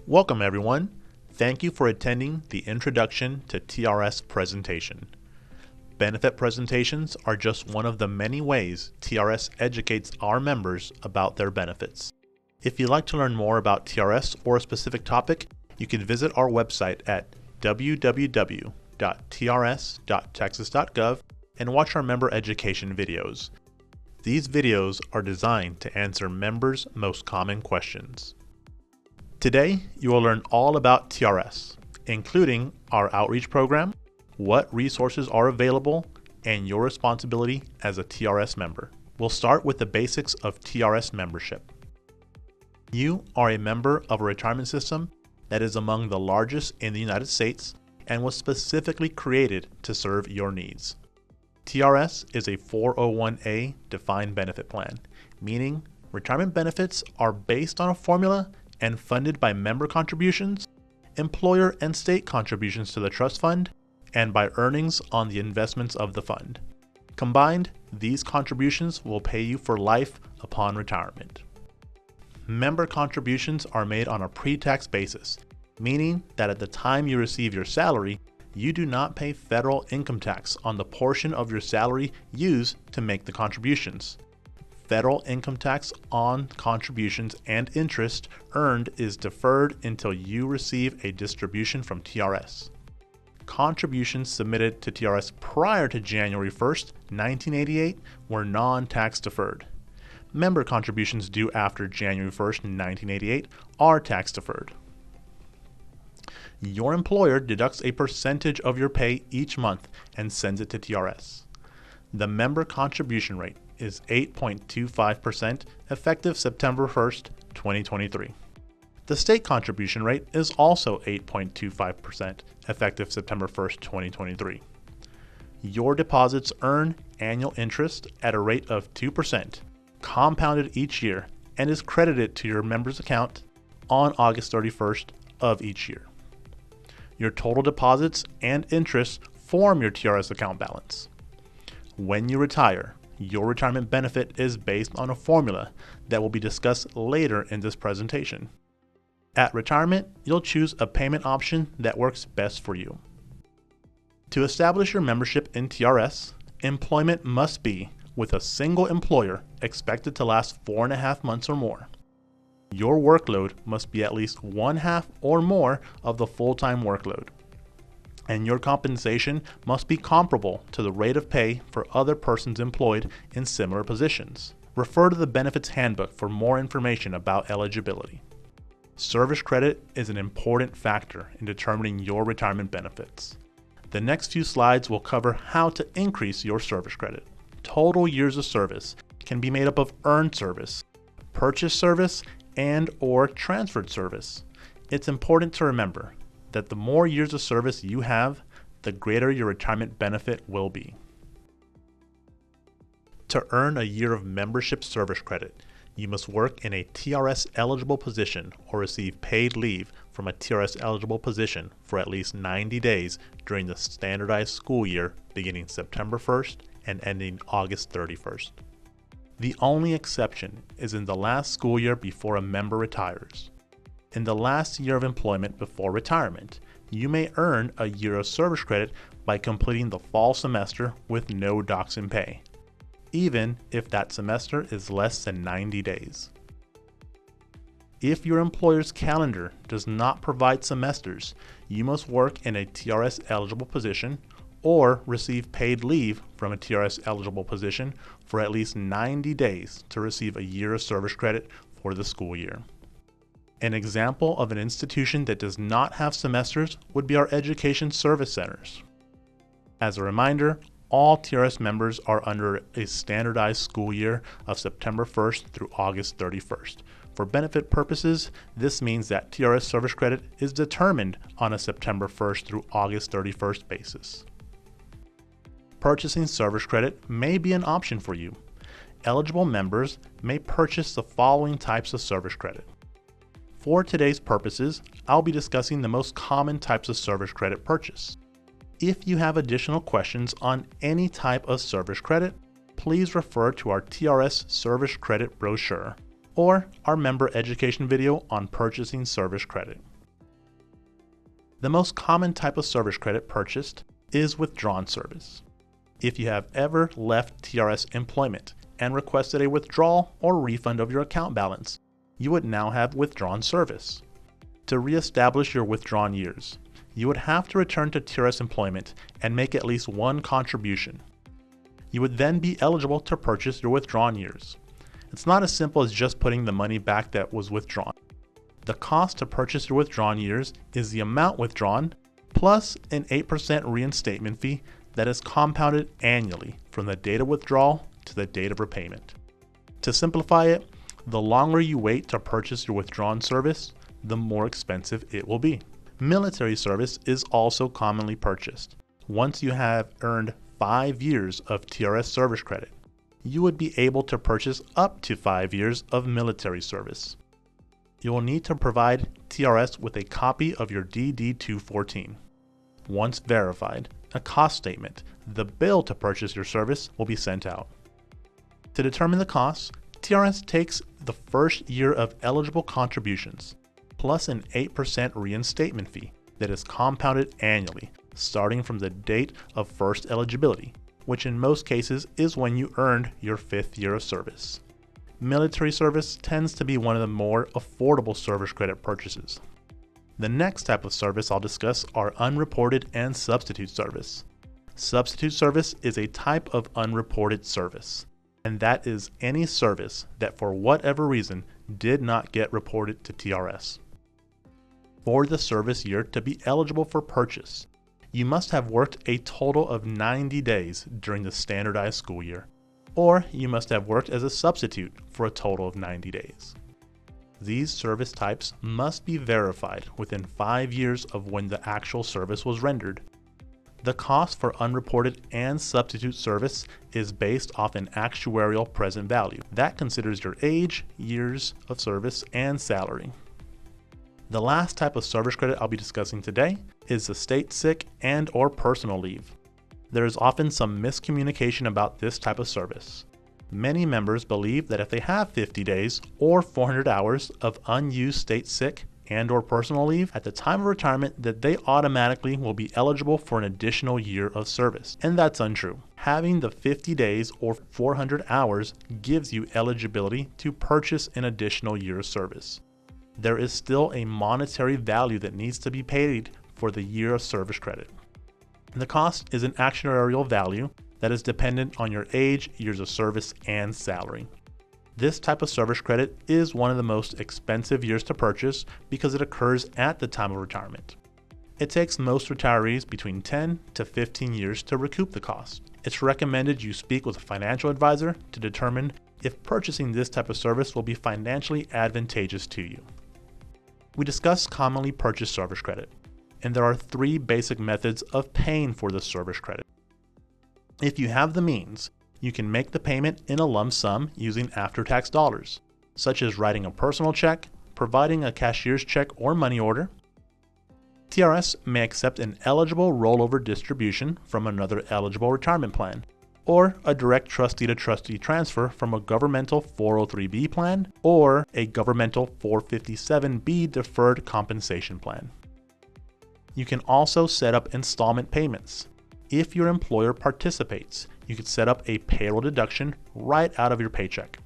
Welcome everyone. Thank you for attending the Introduction to TRS presentation. Benefit presentations are just one of the many ways TRS educates our members about their benefits. If you'd like to learn more about TRS or a specific topic, you can visit our website at www.trs.texas.gov and watch our member education videos. These videos are designed to answer members' most common questions. Today, you will learn all about TRS, including our outreach program, what resources are available, and your responsibility as a TRS member. We'll start with the basics of TRS membership. You are a member of a retirement system that is among the largest in the United States and was specifically created to serve your needs. TRS is a 401A defined benefit plan, meaning retirement benefits are based on a formula and funded by member contributions, employer and state contributions to the trust fund, and by earnings on the investments of the fund. Combined, these contributions will pay you for life upon retirement. Member contributions are made on a pre-tax basis, meaning that at the time you receive your salary, you do not pay federal income tax on the portion of your salary used to make the contributions. Federal income tax on contributions and interest earned is deferred until you receive a distribution from TRS. Contributions submitted to TRS prior to January 1st, 1988 were non-tax deferred. Member contributions due after January 1st, 1988 are tax deferred. Your employer deducts a percentage of your pay each month and sends it to TRS. The member contribution rate is 8.25% effective September 1st, 2023. The state contribution rate is also 8.25% effective September 1st, 2023. Your deposits earn annual interest at a rate of 2%, compounded each year, and is credited to your member's account on August 31st of each year. Your total deposits and interest form your TRS account balance. When you retire, your retirement benefit is based on a formula that will be discussed later in this presentation. At retirement, you'll choose a payment option that works best for you. To establish your membership in TRS, employment must be with a single employer expected to last 4.5 months or more. Your workload must be at least 1/2 or more of the full-time workload. And your compensation must be comparable to the rate of pay for other persons employed in similar positions. Refer to the Benefits Handbook for more information about eligibility. Service credit is an important factor in determining your retirement benefits. The next few slides will cover how to increase your service credit. Total years of service can be made up of earned service, purchased service, and/or transferred service. It's important to remember that the more years of service you have, the greater your retirement benefit will be. To earn a year of membership service credit, you must work in a TRS eligible position or receive paid leave from a TRS eligible position for at least 90 days during the standardized school year beginning September 1st and ending August 31st. The only exception is in the last school year before a member retires. In the last year of employment before retirement, you may earn a year of service credit by completing the fall semester with no docs in pay, even if that semester is less than 90 days. If your employer's calendar does not provide semesters, you must work in a TRS eligible position or receive paid leave from a TRS eligible position for at least 90 days to receive a year of service credit for the school year. An example of an institution that does not have semesters would be our education service centers. As a reminder, all TRS members are under a standardized school year of September 1st through August 31st. For benefit purposes, this means that TRS service credit is determined on a September 1st through August 31st basis. Purchasing service credit may be an option for you. Eligible members may purchase the following types of service credit. For today's purposes, I'll be discussing the most common types of service credit purchase. If you have additional questions on any type of service credit, please refer to our TRS service credit brochure or our member education video on purchasing service credit. The most common type of service credit purchased is withdrawn service. If you have ever left TRS employment and requested a withdrawal or refund of your account balance, you would now have withdrawn service. To reestablish your withdrawn years, you would have to return to TRS employment and make at least one contribution. You would then be eligible to purchase your withdrawn years. It's not as simple as just putting the money back that was withdrawn. The cost to purchase your withdrawn years is the amount withdrawn plus an 8% reinstatement fee that is compounded annually from the date of withdrawal to the date of repayment. To simplify it, the longer you wait to purchase your withdrawn service, the more expensive it will be. Military service is also commonly purchased. Once you have earned 5 years of TRS service credit, you would be able to purchase up to 5 years of military service. You will need to provide TRS with a copy of your DD-214. Once verified, a cost statement, the bill to purchase your service, will be sent out. To determine the costs, TRS takes the first year of eligible contributions, plus an 8% reinstatement fee that is compounded annually, starting from the date of first eligibility, which in most cases is when you earned your 5th year of service. Military service tends to be one of the more affordable service credit purchases. The next type of service I'll discuss are unreported and substitute service. Substitute service is a type of unreported service, and that is any service that for whatever reason did not get reported to TRS. For the service year to be eligible for purchase, you must have worked a total of 90 days during the standardized school year, or you must have worked as a substitute for a total of 90 days. These service types must be verified within 5 years of when the actual service was rendered. The cost for unreported and substitute service is based off an actuarial present value. That considers your age, years of service, and salary. The last type of service credit I'll be discussing today is the state sick and/or personal leave. There is often some miscommunication about this type of service. Many members believe that if they have 50 days or 400 hours of unused state sick and/or personal leave at the time of retirement, that they automatically will be eligible for an additional year of service. And that's untrue. Having the 50 days or 400 hours gives you eligibility to purchase an additional year of service. There is still a monetary value that needs to be paid for the year of service credit. The cost is an actuarial value that is dependent on your age, years of service, and salary. This type of service credit is one of the most expensive years to purchase because it occurs at the time of retirement. It takes most retirees between 10 to 15 years to recoup the cost. It's recommended you speak with a financial advisor to determine if purchasing this type of service will be financially advantageous to you. We discussed commonly purchased service credit, and there are 3 basic methods of paying for the service credit. If you have the means, you can make the payment in a lump sum using after-tax dollars, such as writing a personal check, providing a cashier's check or money order. TRS may accept an eligible rollover distribution from another eligible retirement plan, or a direct trustee-to-trustee transfer from a governmental 403B plan or a governmental 457B deferred compensation plan. You can also set up installment payments. If your employer participates, you can set up a payroll deduction right out of your paycheck.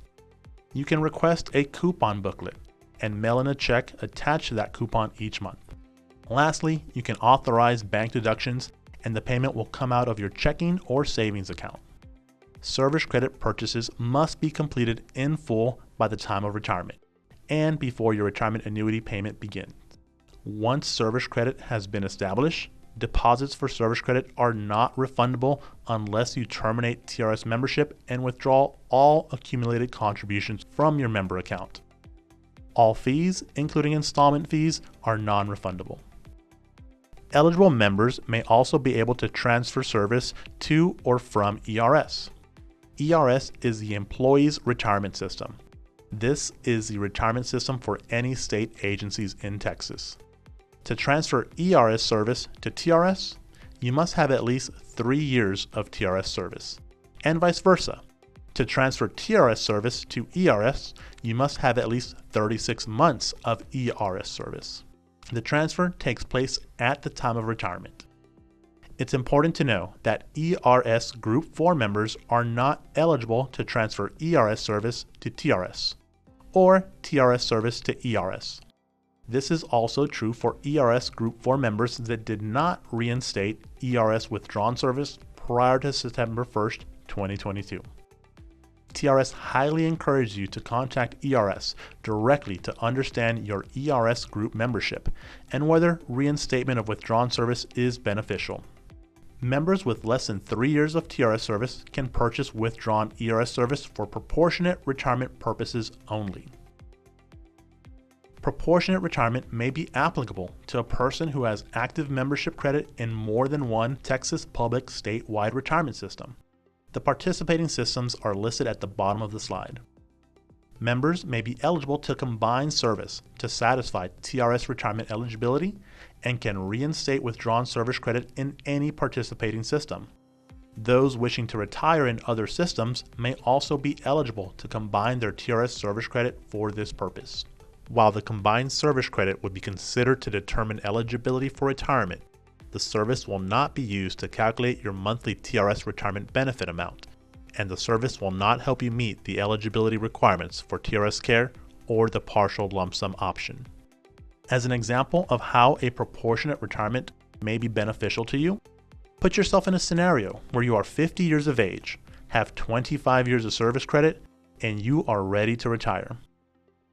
You can request a coupon booklet and mail in a check attached to that coupon each month. Lastly, you can authorize bank deductions and the payment will come out of your checking or savings account. Service credit purchases must be completed in full by the time of retirement and before your retirement annuity payment begins. Once service credit has been established, deposits for service credit are not refundable unless you terminate TRS membership and withdraw all accumulated contributions from your member account. All fees, including installment fees, are non-refundable. Eligible members may also be able to transfer service to or from ERS. ERS is the Employees Retirement System. This is the retirement system for any state agencies in Texas. To transfer ERS service to TRS, you must have at least 3 years of TRS service, and vice versa. To transfer TRS service to ERS, you must have at least 36 months of ERS service. The transfer takes place at the time of retirement. It's important to know that ERS Group 4 members are not eligible to transfer ERS service to TRS or TRS service to ERS. This is also true for ERS Group 4 members that did not reinstate ERS withdrawn service prior to September 1st, 2022. TRS highly encourages you to contact ERS directly to understand your ERS group membership and whether reinstatement of withdrawn service is beneficial. Members with less than 3 years of TRS service can purchase withdrawn ERS service for proportionate retirement purposes only. Proportionate retirement may be applicable to a person who has active membership credit in more than one Texas public statewide retirement system. The participating systems are listed at the bottom of the slide. Members may be eligible to combine service to satisfy TRS retirement eligibility and can reinstate withdrawn service credit in any participating system. Those wishing to retire in other systems may also be eligible to combine their TRS service credit for this purpose. While the combined service credit would be considered to determine eligibility for retirement, the service will not be used to calculate your monthly TRS retirement benefit amount, and the service will not help you meet the eligibility requirements for TRS Care or the partial lump sum option. As an example of how a proportionate retirement may be beneficial to you, put yourself in a scenario where you are 50 years of age, have 25 years of service credit, and you are ready to retire.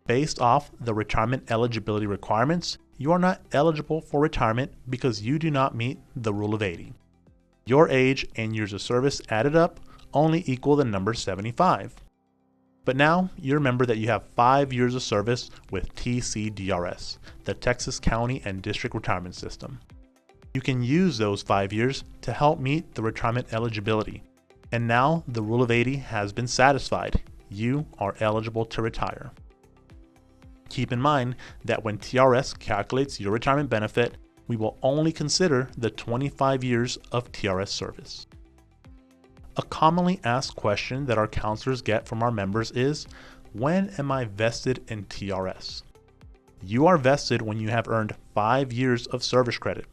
Based off the retirement eligibility requirements, you are not eligible for retirement because you do not meet the Rule of 80. Your age and years of service added up only equal the number 75. But now you remember that you have 5 years of service with TCDRS, the Texas County and District Retirement System. You can use those 5 years to help meet the retirement eligibility. And now the Rule of 80 has been satisfied. You are eligible to retire. Keep in mind that when TRS calculates your retirement benefit, we will only consider the 25 years of TRS service. A commonly asked question that our counselors get from our members is, when am I vested in TRS? You are vested when you have earned 5 years of service credit.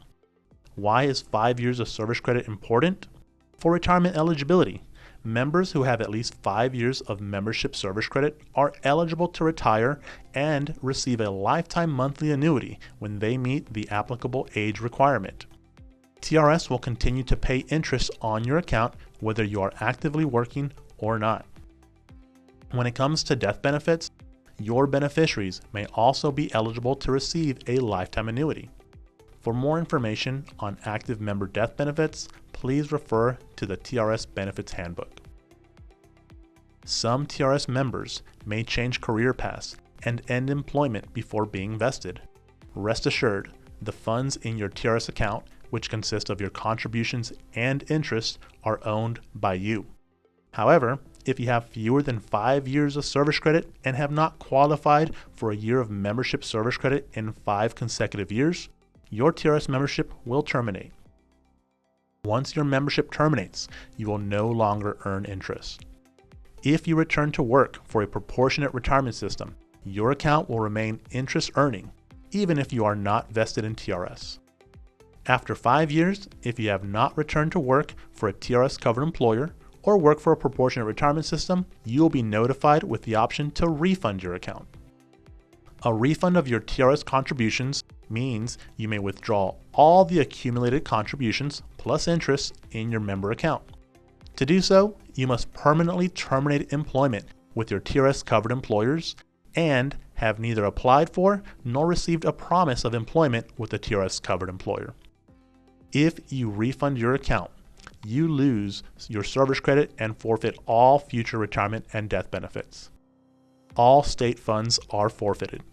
Why is 5 years of service credit important? For retirement eligibility, members who have at least 5 years of membership service credit are eligible to retire and receive a lifetime monthly annuity when they meet the applicable age requirement. TRS will continue to pay interest on your account whether you are actively working or not. When it comes to death benefits, your beneficiaries may also be eligible to receive a lifetime annuity. For more information on active member death benefits, please refer to the TRS Benefits Handbook. Some TRS members may change career paths and end employment before being vested. Rest assured, the funds in your TRS account, which consist of your contributions and interest, are owned by you. However, if you have fewer than 5 years of service credit and have not qualified for a year of membership service credit in 5 consecutive years, your TRS membership will terminate. Once your membership terminates, you will no longer earn interest. If you return to work for a proportionate retirement system, your account will remain interest earning, even if you are not vested in TRS. After 5 years, if you have not returned to work for a TRS covered employer or work for a proportionate retirement system, you will be notified with the option to refund your account. A refund of your TRS contributions means you may withdraw all the accumulated contributions plus interest in your member account. To do so, you must permanently terminate employment with your TRS covered employers and have neither applied for nor received a promise of employment with a TRS covered employer. If you refund your account, you lose your service credit and forfeit all future retirement and death benefits. All state funds are forfeited.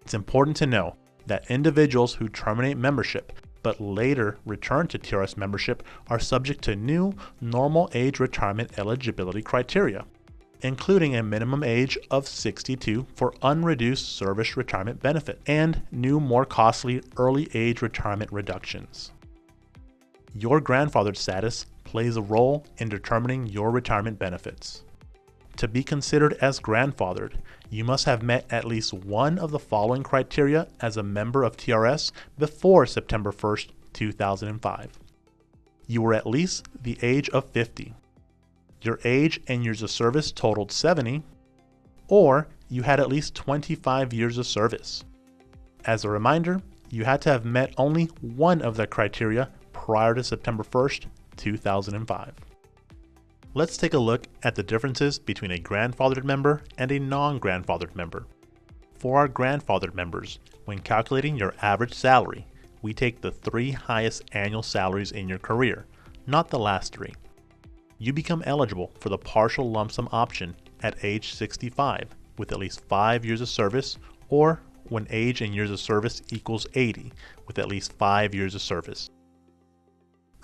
It's important to know that individuals who terminate membership but later return to TRS membership are subject to new normal age retirement eligibility criteria, including a minimum age of 62 for unreduced service retirement benefit and new more costly early age retirement reductions. Your grandfathered status plays a role in determining your retirement benefits. To be considered as grandfathered, you must have met at least one of the following criteria as a member of TRS before September 1st, 2005. You were at least the age of 50. Your age and years of service totaled 70, or you had at least 25 years of service. As a reminder, you had to have met only one of the criteria prior to September 1st, 2005. Let's take a look at the differences between a grandfathered member and a non-grandfathered member. For our grandfathered members, when calculating your average salary, we take the 3 highest annual salaries in your career, not the last 3. You become eligible for the partial lump sum option at age 65 with at least 5 years of service, or when age and years of service equals 80 with at least 5 years of service.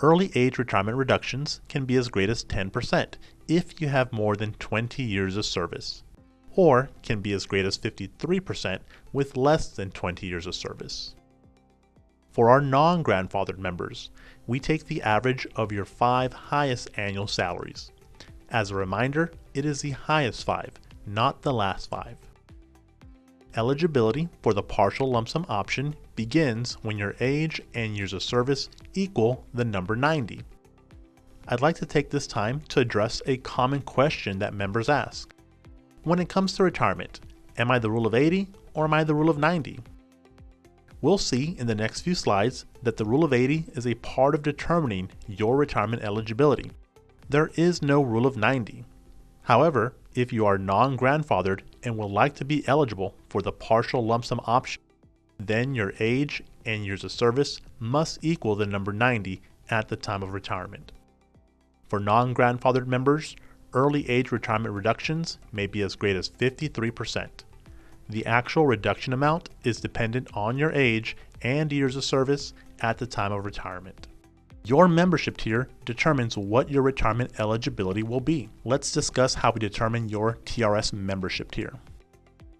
Early age retirement reductions can be as great as 10% if you have more than 20 years of service, or can be as great as 53% with less than 20 years of service. For our non-grandfathered members, we take the average of your 5 highest annual salaries. As a reminder, it is the highest 5, not the last 5. Eligibility for the partial lump sum option begins when your age and years of service equal the number 90. I'd like to take this time to address a common question that members ask. When it comes to retirement, am I the rule of 80 or am I the rule of 90? We'll see in the next few slides that the rule of 80 is a part of determining your retirement eligibility. There is no rule of 90. However, if you are non-grandfathered and would like to be eligible for the partial lump sum option, then your age and years of service must equal the number 90 at the time of retirement. For non-grandfathered members, early age retirement reductions may be as great as 53%. The actual reduction amount is dependent on your age and years of service at the time of retirement. Your membership tier determines what your retirement eligibility will be. Let's discuss how we determine your TRS membership tier.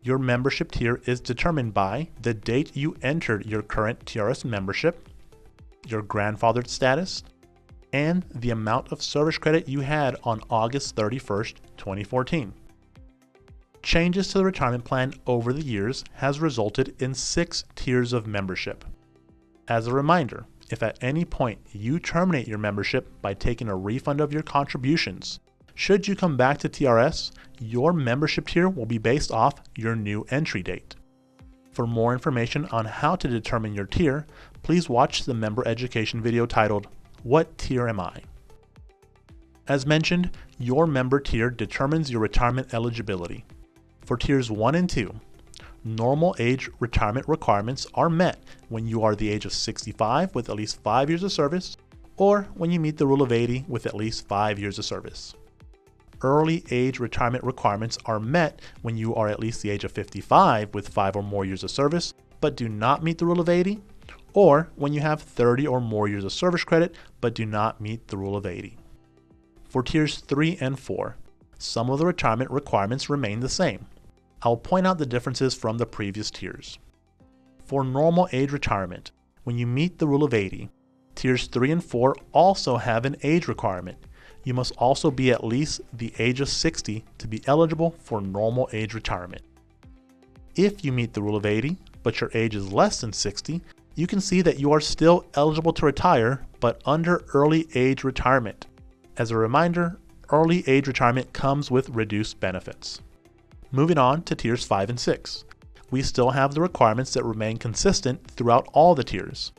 Your membership tier is determined by the date you entered your current TRS membership, your grandfathered status, and the amount of service credit you had on August 31st, 2014. Changes to the retirement plan over the years has resulted in 6 tiers of membership. As a reminder, if at any point you terminate your membership by taking a refund of your contributions, should you come back to TRS, your membership tier will be based off your new entry date. For more information on how to determine your tier, please watch the member education video titled, "What Tier Am I?" As mentioned, your member tier determines your retirement eligibility. For tiers 1 and 2, normal age retirement requirements are met when you are the age of 65 with at least 5 years of service, or when you meet the rule of 80 with at least 5 years of service. Early age retirement requirements are met when you are at least the age of 55 with 5 or more years of service, but do not meet the rule of 80, or when you have 30 or more years of service credit, but do not meet the rule of 80. For tiers 3 and 4, some of the retirement requirements remain the same. I'll point out the differences from the previous tiers. For normal age retirement, when you meet the rule of 80, tiers 3 and 4 also have an age requirement. You must also be at least the age of 60 to be eligible for normal age retirement. If you meet the rule of 80, but your age is less than 60, you can see that you are still eligible to retire, but under early age retirement. As a reminder, early age retirement comes with reduced benefits. Moving on to tiers 5 and 6. We still have the requirements that remain consistent throughout all the tiers.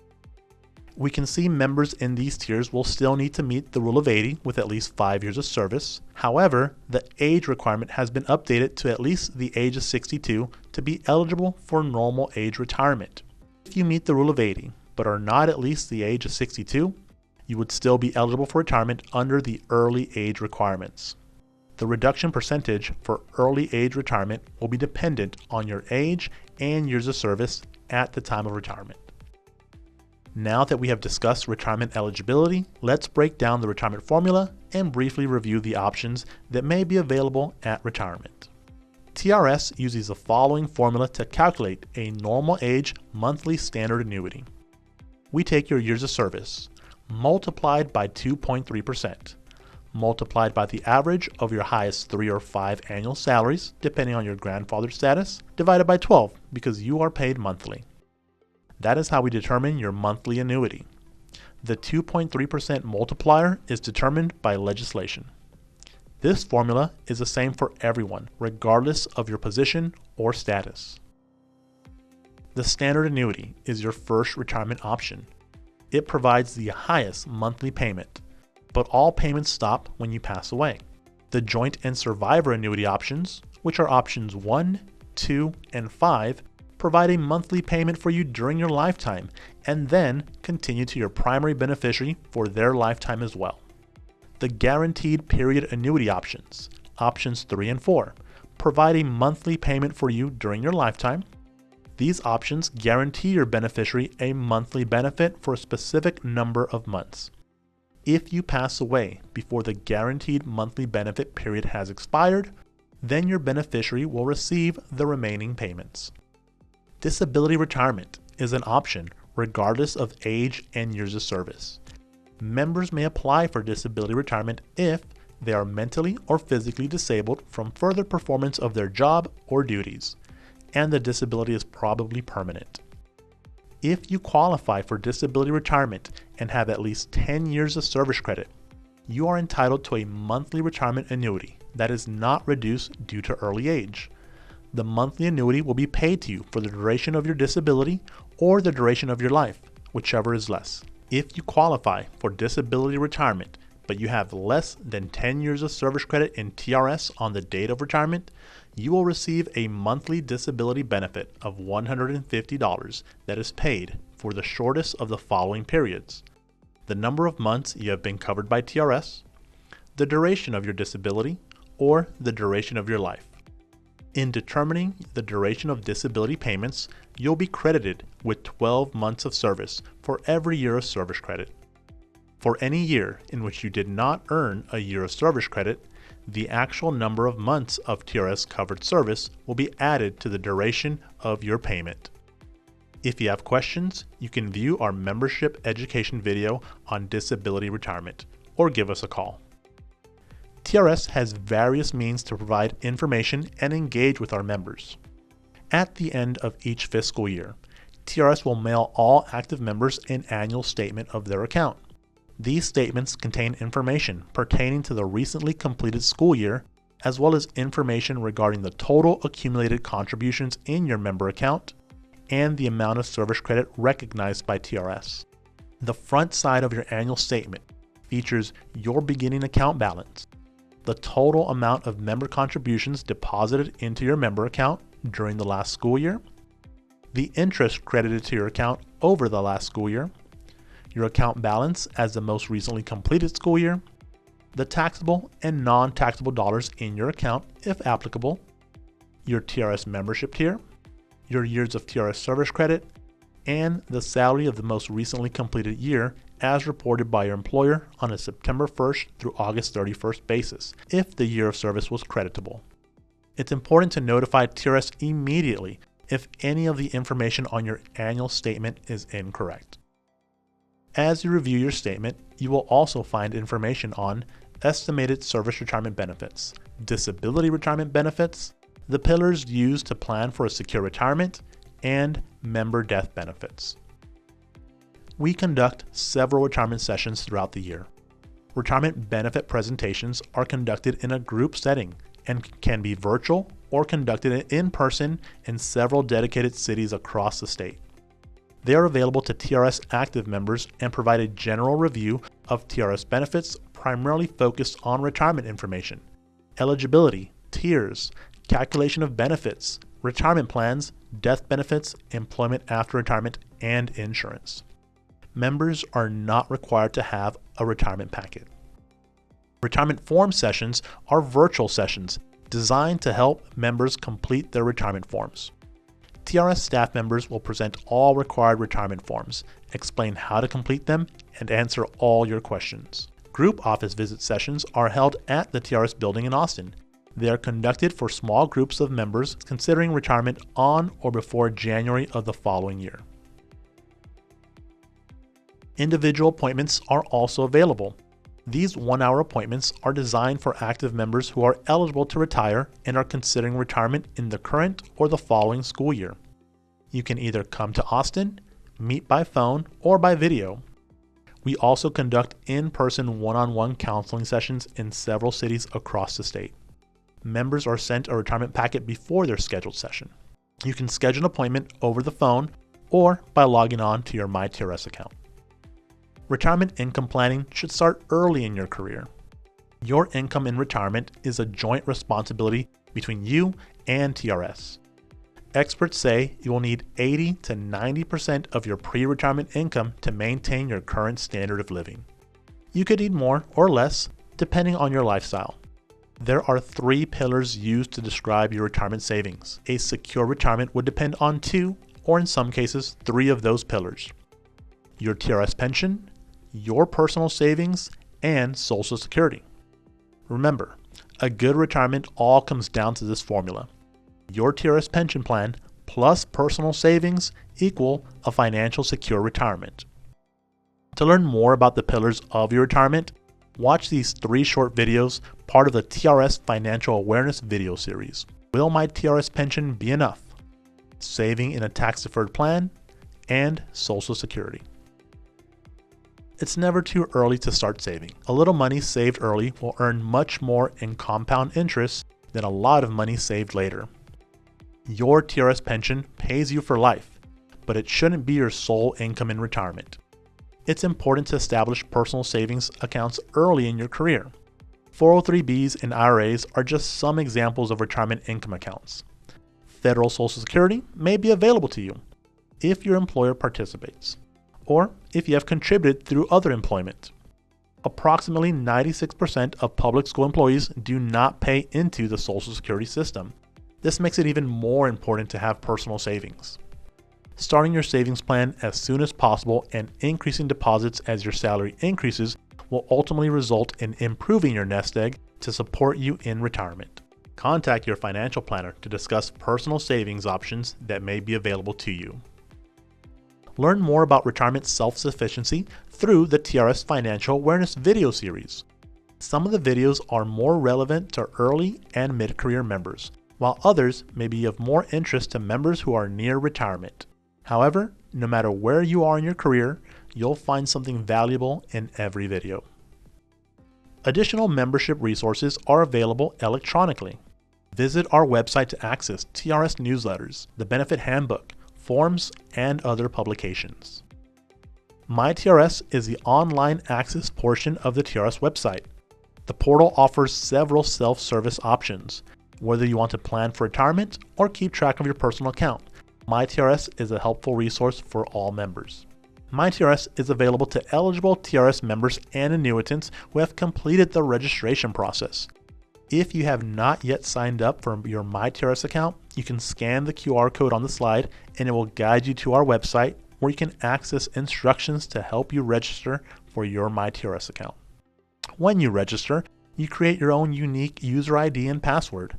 We can see members in these tiers will still need to meet the rule of 80 with at least 5 years of service. However, the age requirement has been updated to at least the age of 62 to be eligible for normal age retirement. If you meet the rule of 80 but are not at least the age of 62, you would still be eligible for retirement under the early age requirements. The reduction percentage for early age retirement will be dependent on your age and years of service at the time of retirement. Now that we have discussed retirement eligibility, let's break down the retirement formula and briefly review the options that may be available at retirement. TRS uses the following formula to calculate a normal age monthly standard annuity. We take your years of service, multiplied by 2.3%, multiplied by the average of your highest 3 or 5 annual salaries, depending on your grandfather status, divided by 12 because you are paid monthly. That is how we determine your monthly annuity. The 2.3% multiplier is determined by legislation. This formula is the same for everyone, regardless of your position or status. The standard annuity is your first retirement option. It provides the highest monthly payment, but all payments stop when you pass away. The joint and survivor annuity options, which are options 1, 2, and 5, provide a monthly payment for you during your lifetime and then continue to your primary beneficiary for their lifetime as well. The guaranteed period annuity options, options 3 and 4, provide a monthly payment for you during your lifetime. These options guarantee your beneficiary a monthly benefit for a specific number of months. If you pass away before the guaranteed monthly benefit period has expired, then your beneficiary will receive the remaining payments. Disability retirement is an option regardless of age and years of service. Members may apply for disability retirement if they are mentally or physically disabled from further performance of their job or duties, and the disability is probably permanent. If you qualify for disability retirement and have at least 10 years of service credit, you are entitled to a monthly retirement annuity that is not reduced due to early age. The monthly annuity will be paid to you for the duration of your disability or the duration of your life, whichever is less. If you qualify for disability retirement, but you have less than 10 years of service credit in TRS on the date of retirement, you will receive a monthly disability benefit of $150 that is paid for the shortest of the following periods: the number of months you have been covered by TRS, the duration of your disability, or the duration of your life. In determining the duration of disability payments, you'll be credited with 12 months of service for every year of service credit. For any year in which you did not earn a year of service credit, the actual number of months of TRS covered service will be added to the duration of your payment. If you have questions, you can view our membership education video on disability retirement or give us a call. TRS has various means to provide information and engage with our members. At the end of each fiscal year, TRS will mail all active members an annual statement of their account. These statements contain information pertaining to the recently completed school year, as well as information regarding the total accumulated contributions in your member account and the amount of service credit recognized by TRS. The front side of your annual statement features your beginning account balance, the total amount of member contributions deposited into your member account during the last school year, the interest credited to your account over the last school year, your account balance as the most recently completed school year, the taxable and non-taxable dollars in your account if applicable, your TRS membership tier, your years of TRS service credit, and the salary of the most recently completed year as reported by your employer on a September 1st through August 31st basis, if the year of service was creditable. It's important to notify TRS immediately if any of the information on your annual statement is incorrect. As you review your statement, you will also find information on estimated service retirement benefits, disability retirement benefits, the pillars used to plan for a secure retirement, and member death benefits. We conduct several retirement sessions throughout the year. Retirement benefit presentations are conducted in a group setting and can be virtual or conducted in person in several dedicated cities across the state. They are available to TRS active members and provide a general review of TRS benefits primarily focused on retirement information, eligibility, tiers, calculation of benefits, retirement plans, death benefits, employment after retirement, and insurance. Members are not required to have a retirement packet. Retirement form sessions are virtual sessions designed to help members complete their retirement forms. TRS staff members will present all required retirement forms, explain how to complete them, and answer all your questions. Group office visit sessions are held at the TRS building in Austin. They are conducted for small groups of members considering retirement on or before January of the following year. Individual appointments are also available. These 1-hour appointments are designed for active members who are eligible to retire and are considering retirement in the current or the following school year. You can either come to Austin, meet by phone, or by video. We also conduct in-person one-on-one counseling sessions in several cities across the state. Members are sent a retirement packet before their scheduled session. You can schedule an appointment over the phone or by logging on to your MyTRS account. Retirement income planning should start early in your career. Your income in retirement is a joint responsibility between you and TRS. Experts say you will need 80 to 90% of your pre-retirement income to maintain your current standard of living. You could need more or less, depending on your lifestyle. There are 3 pillars used to describe your retirement savings. A secure retirement would depend on 2, or in some cases, 3 of those pillars: your TRS pension, your personal savings, and Social Security. Remember, a good retirement all comes down to this formula. Your TRS pension plan plus personal savings equal a financial secure retirement. To learn more about the pillars of your retirement, watch these 3 short videos, part of the TRS Financial Awareness video series. Will my TRS pension be enough? Saving in a tax-deferred plan, and Social Security. It's never too early to start saving. A little money saved early will earn much more in compound interest than a lot of money saved later. Your TRS pension pays you for life, but it shouldn't be your sole income in retirement. It's important to establish personal savings accounts early in your career. 403Bs and IRAs are just some examples of retirement income accounts. Federal Social Security may be available to you if your employer participates, or if you have contributed through other employment. Approximately 96% of public school employees do not pay into the Social Security system. This makes it even more important to have personal savings. Starting your savings plan as soon as possible and increasing deposits as your salary increases will ultimately result in improving your nest egg to support you in retirement. Contact your financial planner to discuss personal savings options that may be available to you. Learn more about retirement self-sufficiency through the TRS Financial Awareness video series. Some of the videos are more relevant to early and mid-career members, while others may be of more interest to members who are near retirement. However, no matter where you are in your career, you'll find something valuable in every video. Additional membership resources are available electronically. Visit our website to access TRS newsletters, the benefit handbook, forms, and other publications. MyTRS is the online access portion of the TRS website. The portal offers several self-service options. Whether you want to plan for retirement or keep track of your personal account, MyTRS is a helpful resource for all members. MyTRS is available to eligible TRS members and annuitants who have completed the registration process. If you have not yet signed up for your MyTRS account, you can scan the QR code on the slide and it will guide you to our website where you can access instructions to help you register for your MyTRS account. When you register, you create your own unique user ID and password.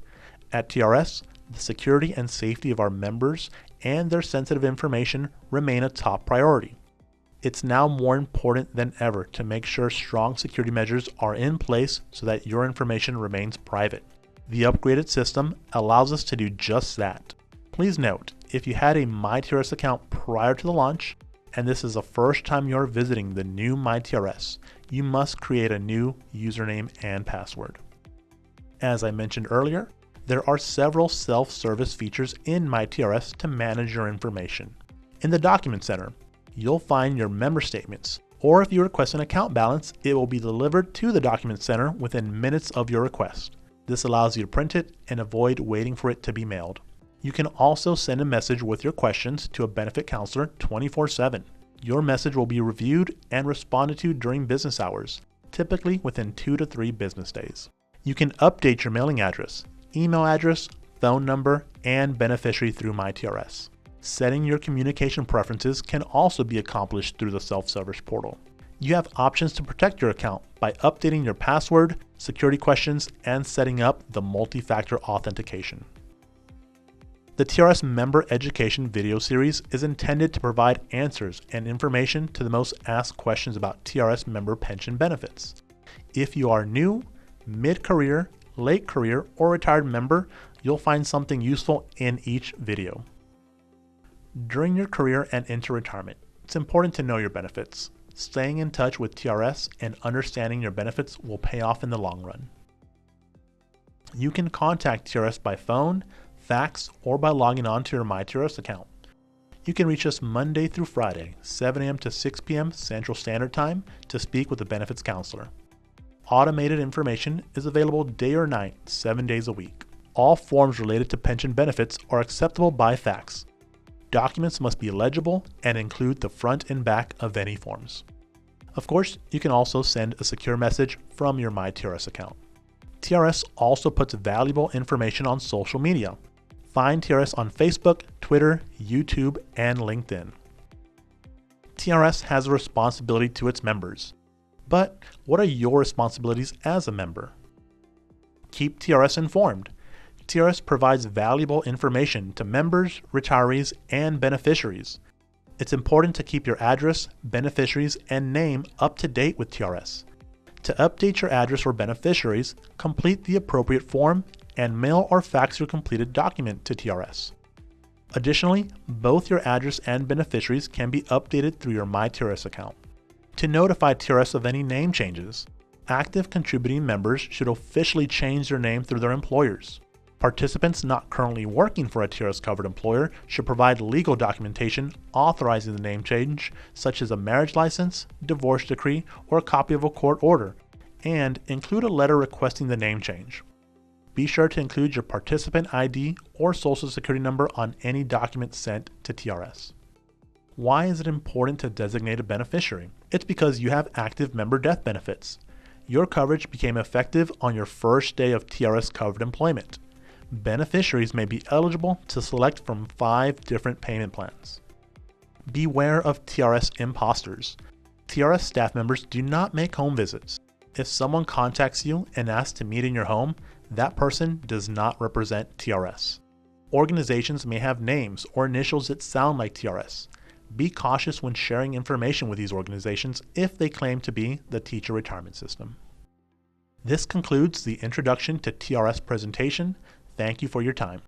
At TRS, the security and safety of our members and their sensitive information remain a top priority. It's now more important than ever to make sure strong security measures are in place so that your information remains private. The upgraded system allows us to do just that. Please note, if you had a MyTRS account prior to the launch, and this is the first time you're visiting the new MyTRS, you must create a new username and password. As I mentioned earlier, there are several self-service features in MyTRS to manage your information. In the Document Center, you'll find your member statements, or if you request an account balance, it will be delivered to the Document Center within minutes of your request. This allows you to print it and avoid waiting for it to be mailed. You can also send a message with your questions to a benefit counselor 24/7. Your message will be reviewed and responded to during business hours, typically within 2 to 3 business days. You can update your mailing address, email address, phone number, and beneficiary through MyTRS. Setting your communication preferences can also be accomplished through the self-service portal. You have options to protect your account by updating your password, security questions, and setting up the multi-factor authentication. The TRS Member Education video series is intended to provide answers and information to the most asked questions about TRS member pension benefits. If you are new, mid-career, late career, or retired member, you'll find something useful in each video. During your career and into retirement, it's important to know your benefits. Staying in touch with TRS and understanding your benefits will pay off in the long run. You can contact TRS by phone, fax, or by logging on to your MyTRS account. You can reach us Monday through Friday, 7 a.m. to 6 p.m. Central Standard Time to speak with a benefits counselor. Automated information is available day or night, 7 days a week. All forms related to pension benefits are acceptable by fax. Documents must be legible and include the front and back of any forms. Of course, you can also send a secure message from your MyTRS account. TRS also puts valuable information on social media. Find TRS on Facebook, Twitter, YouTube, and LinkedIn. TRS has a responsibility to its members. But what are your responsibilities as a member? Keep TRS informed. TRS provides valuable information to members, retirees, and beneficiaries. It's important to keep your address, beneficiaries, and name up to date with TRS. To update your address or beneficiaries, complete the appropriate form and mail or fax your completed document to TRS. Additionally, both your address and beneficiaries can be updated through your MyTRS account. To notify TRS of any name changes, active contributing members should officially change their name through their employers. Participants not currently working for a TRS-covered employer should provide legal documentation authorizing the name change, such as a marriage license, divorce decree, or a copy of a court order, and include a letter requesting the name change. Be sure to include your participant ID or Social Security number on any document sent to TRS. Why is it important to designate a beneficiary? It's because you have active member death benefits. Your coverage became effective on your first day of TRS-covered employment. Beneficiaries may be eligible to select from 5 different payment plans. Beware of TRS imposters. TRS staff members do not make home visits. If someone contacts you and asks to meet in your home, that person does not represent TRS. Organizations may have names or initials that sound like TRS. Be cautious when sharing information with these organizations if they claim to be the teacher retirement system. This concludes the introduction to TRS presentation. Thank you for your time.